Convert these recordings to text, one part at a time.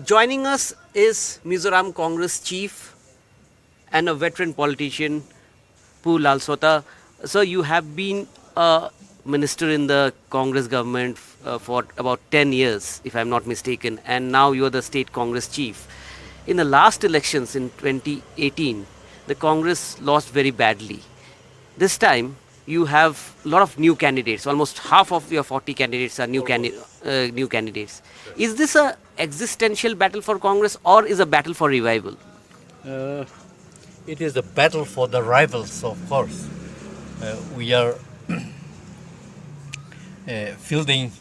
Joining us is Mizoram Congress chief and a veteran politician, Lalsawta. Sir, you have been a minister in the Congress government for about 10 years, if I'm not mistaken, and now you're the state Congress chief. In the last elections in 2018, the Congress lost very badly. This time, you have a lot of new candidates. Almost half of your 40 candidates are new candidates. Is this a existential battle for Congress or is a battle for revival? Uh, it is a battle for the rivals, of course. We are fielding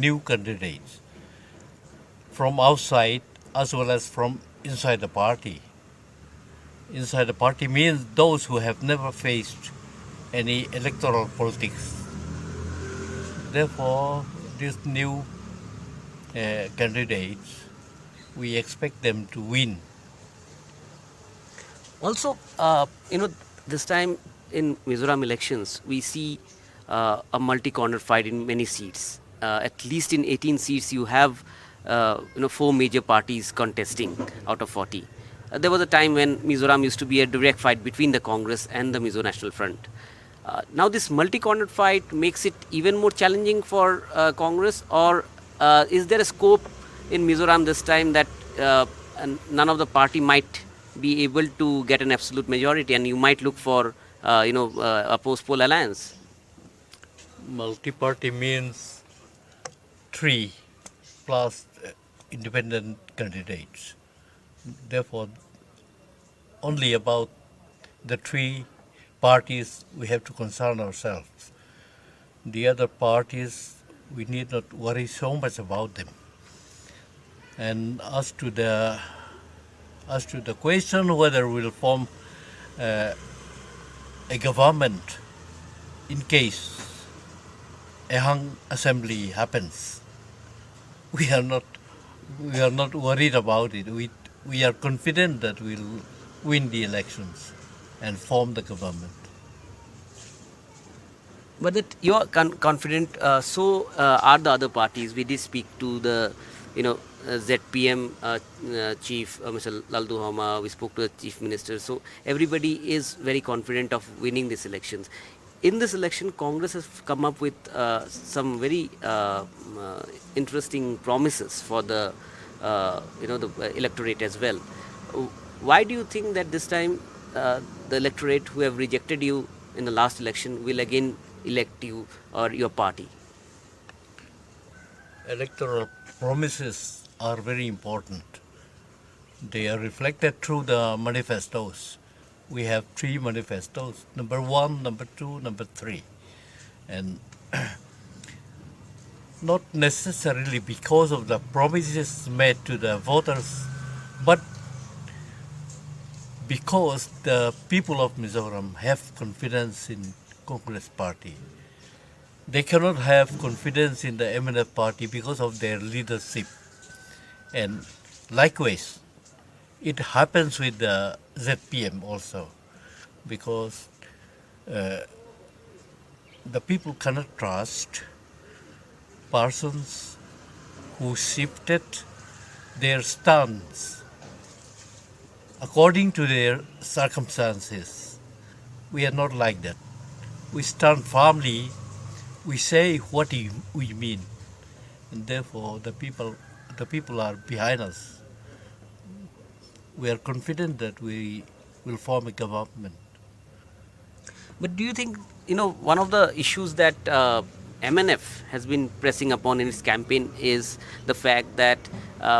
new candidates from outside as well as from inside the party. Inside the party means those who have never faced any electoral politics. Therefore, these new candidates, we expect them to win. Also, this time in Mizoram elections, we see a multi-corner fight in many seats. At least in 18 seats, you have four major parties contesting out of 40. There was a time when Mizoram used to be a direct fight between the Congress and the Mizo National Front. Now, this multi-corner fight makes it even more challenging for Congress, or is there a scope in Mizoram this time that none of the party might be able to get an absolute majority, and you might look for a post-poll alliance? Multi-party means three plus independent candidates. Therefore, only about the three parties we have to concern ourselves. The other parties, we need not worry so much about them. And as to the question whether we'll form a government in case a hung assembly happens, we are not worried about it. We are confident that we'll win the elections and form the government. But that you are confident, so are the other parties. We did speak to the, ZPM chief, Mr. Laldu. We spoke to the chief minister. So everybody is very confident of winning these elections. In this election, Congress has come up with some very interesting promises for the electorate as well. Why do you think that this time the electorate who have rejected you in the last election will again elect you or your party? Electoral promises are very important. They are reflected through the manifestos. We have three manifestos, number 1, number 2, number 3. And not necessarily because of the promises made to the voters, but because the people of Mizoram have confidence in Congress party. They cannot have confidence in the MNF party because of their leadership. And likewise, it happens with the ZPM also, because the people cannot trust persons who shifted their stance according to their circumstances. We are not like that. We stand firmly, we say what we mean, and therefore the people are behind us. We are confident that we will form a government. But do you think, one of the issues that MNF has been pressing upon in its campaign is the fact that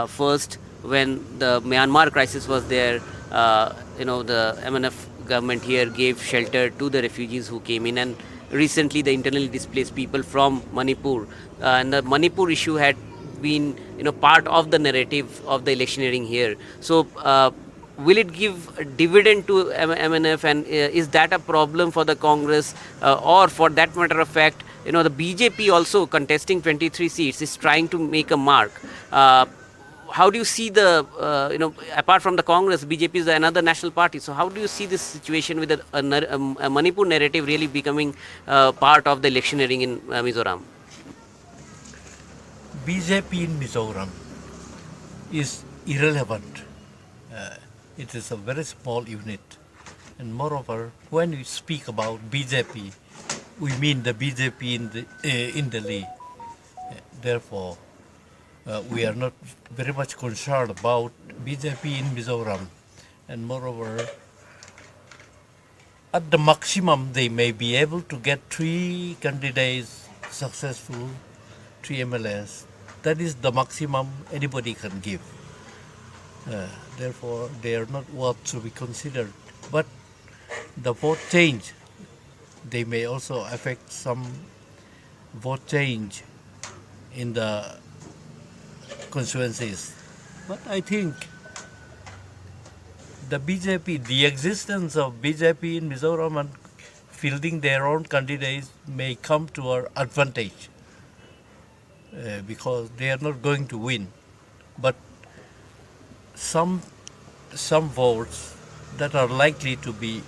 first, when the Myanmar crisis was there, the MNF government here gave shelter to the refugees who came in, and recently the internally displaced people from Manipur, and the Manipur issue had been, part of the narrative of the electioneering here. So. Will it give a dividend to MNF, and is that a problem for the Congress, or for that matter of fact, the BJP also contesting 23 seats is trying to make a mark. How do you see the, apart from the Congress, BJP is another national party. So how do you see this situation with a Manipur narrative really becoming part of the electioneering in Mizoram? BJP in Mizoram is irrelevant. Uh, it is a very small unit. And moreover, when we speak about BJP, we mean the BJP in Delhi. Therefore, we are not very much concerned about BJP in Mizoram. And moreover, at the maximum, they may be able to get 3 candidates successful, 3 MLAs. That is the maximum anybody can give. Therefore, they are not worth to be considered. But the vote change, they may also affect some vote change in the constituencies. But I think the existence of BJP in Mizoram and fielding their own candidates may come to our advantage because they are not going to win. But some votes that are likely to be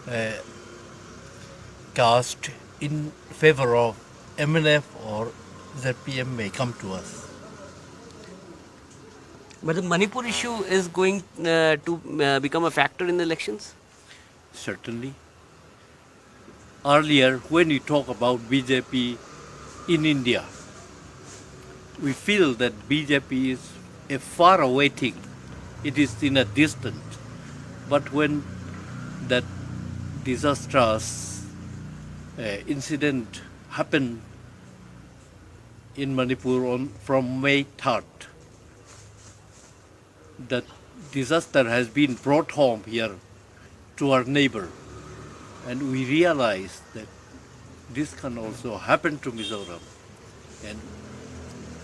uh, cast in favor of MNF or ZPM may come to us. But the Manipur issue is going to become a factor in the elections? Certainly. Earlier, when we talk about BJP in India, we feel that BJP is a far away thing. It is in a distance. But when that disastrous incident happened in Manipur from May 3rd, that disaster has been brought home here to our neighbor. And we realize that this can also happen to Mizoram. And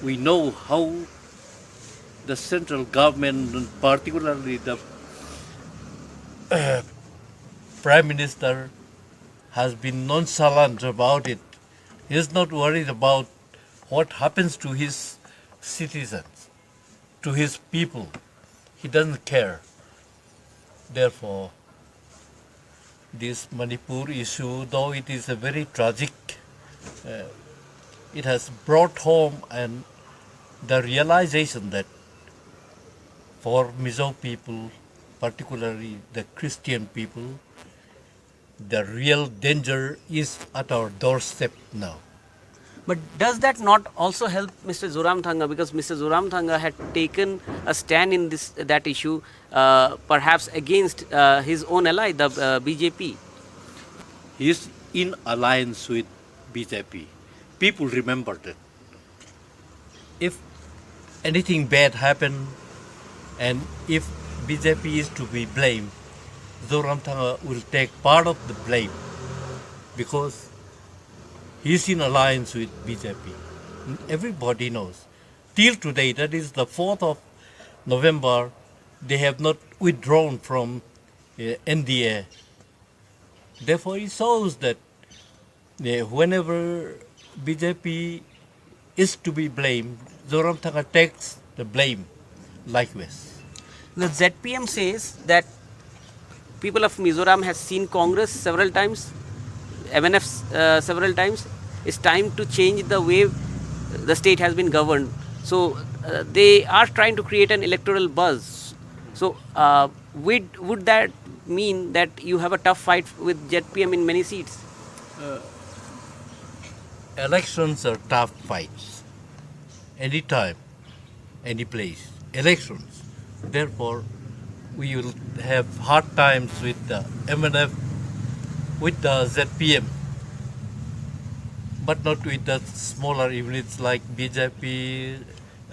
we know how the central government, and particularly the Prime Minister, has been nonchalant about it. He is not worried about what happens to his citizens, to his people. He doesn't care. Therefore, this Manipur issue, though it is a very tragic, it has brought home and the realization that for Mizo people, particularly the Christian people, the real danger is at our doorstep now. But does that not also help Mr. Zoram Thanga? Because Mr. Zoram Thanga had taken a stand in that issue, perhaps against his own ally, the BJP. He is in alliance with BJP. People remember that. If anything bad happened and if BJP is to be blamed, Zoram Thanga will take part of the blame because he is in alliance with BJP. Everybody knows. Till today, that is the 4th of November, they have not withdrawn from NDA. Therefore, it shows that whenever BJP is to be blamed, Zoram Thanga takes the blame likewise. The ZPM says that people of Mizoram have seen Congress several times, MNF several times. It's time to change the way the state has been governed. So they are trying to create an electoral buzz. So would that mean that you have a tough fight with ZPM in many seats? Elections are tough fights. Anytime, any place. Elections. Therefore, we will have hard times with the MNF, with the ZPM, but not with the smaller units like BJP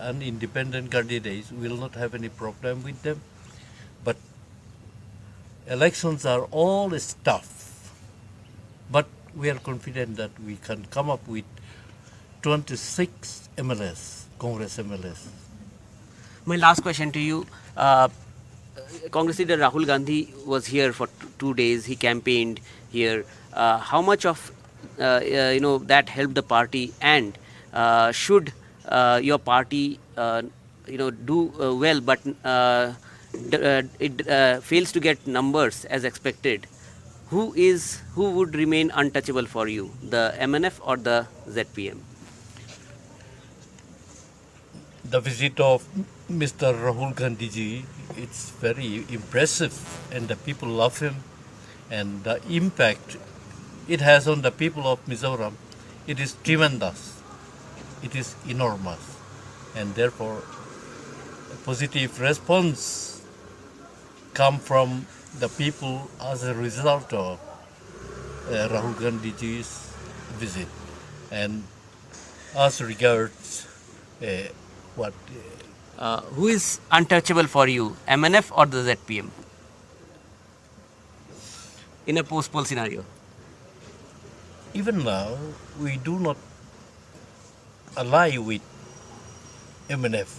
and independent candidates. We will not have any problem with them. But elections are all tough. But we are confident that we can come up with 26 MLS, Congress MLS. My last question to you. Congress leader Rahul Gandhi was here for 2 days. He campaigned here. How much of that helped the party, and should your party do well, but it fails to get numbers as expected? Who would remain untouchable for you, the MNF or the ZPM? The visit of Mr. Rahul Gandhi ji, it's very impressive and the people love him, and the impact it has on the people of Mizoram, it is tremendous, it is enormous, and therefore a positive response come from the people as a result of Rahul Gandhi ji's visit. And as regards uh, what Who is untouchable for you, MNF or the ZPM, in a post-poll scenario? even now we do not ally with MNF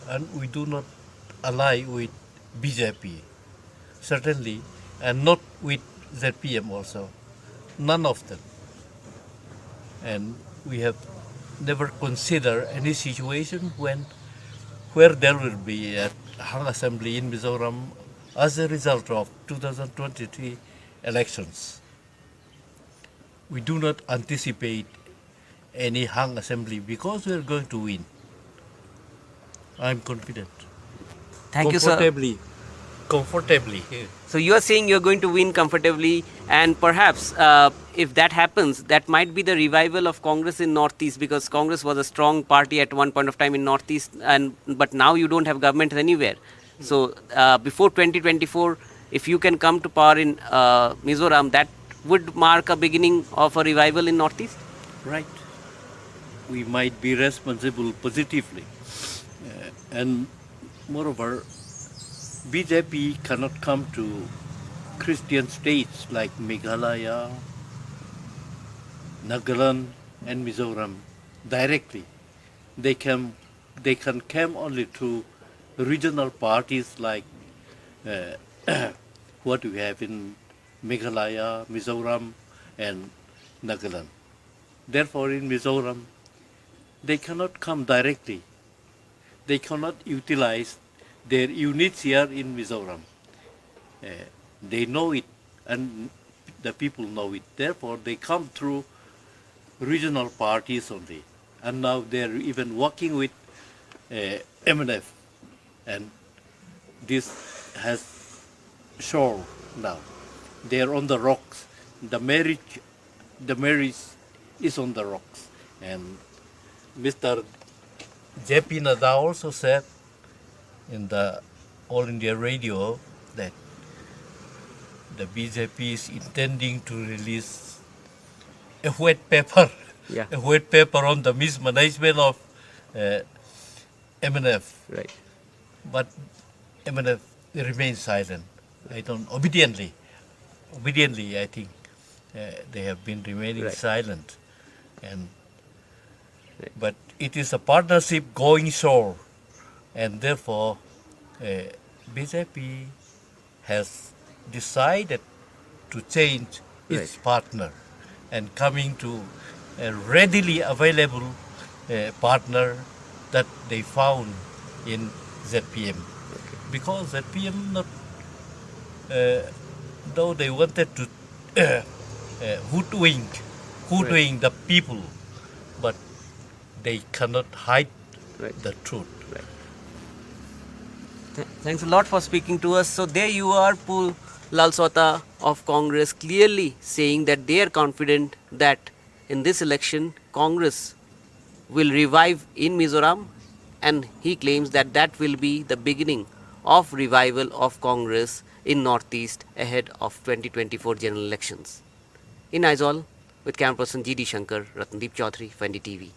and we do not ally with BJP, certainly, and not with ZPM also, none of them. And we have never considered any situation where there will be a hung assembly in Mizoram as a result of 2023 elections. We do not anticipate any hung assembly because we are going to win. I'm confident. Thank you, sir. Comfortably. So you are saying you're going to win comfortably, and perhaps if that happens, that might be the revival of Congress in Northeast, because Congress was a strong party at one point of time in Northeast, and but now you don't have government anywhere. So before 2024, if you can come to power in Mizoram, that would mark a beginning of a revival in Northeast. Right. We might be responsible positively. And moreover, BJP cannot come to Christian states like Meghalaya, Nagaland, and Mizoram directly. They can come only to regional parties like what we have in Meghalaya, Mizoram, and Nagaland. Therefore, in Mizoram, they cannot come directly. They cannot utilize their units here in Mizoram. They know it, and the people know it. Therefore, they come through regional parties only. And now they're even working with MNF, and this has shown now. They're on the rocks. The marriage is on the rocks. And Mr. J.P. Nadar also said in the All India Radio that the BJP is intending to release a white paper, Yeah. a white paper on the mismanagement of MNF. Right. But MNF remains silent. Obediently, I think they have been remaining Right. silent. And Right. but it is a partnership going sore, and therefore BJP has decided to change its partner and coming to a readily available partner that they found in ZPM. Because ZPM not, though they wanted to hoodwink the people, but they cannot hide Right. the truth. Thanks a lot for speaking to us. So there you are, Pul Lalsawta of Congress, clearly saying that they are confident that in this election Congress will revive in Mizoram, and he claims that that will be the beginning of revival of Congress in Northeast ahead of 2024 general elections. In Aizawl, with camera person GD Shankar, Ratndeep Chaudhary for NDTV.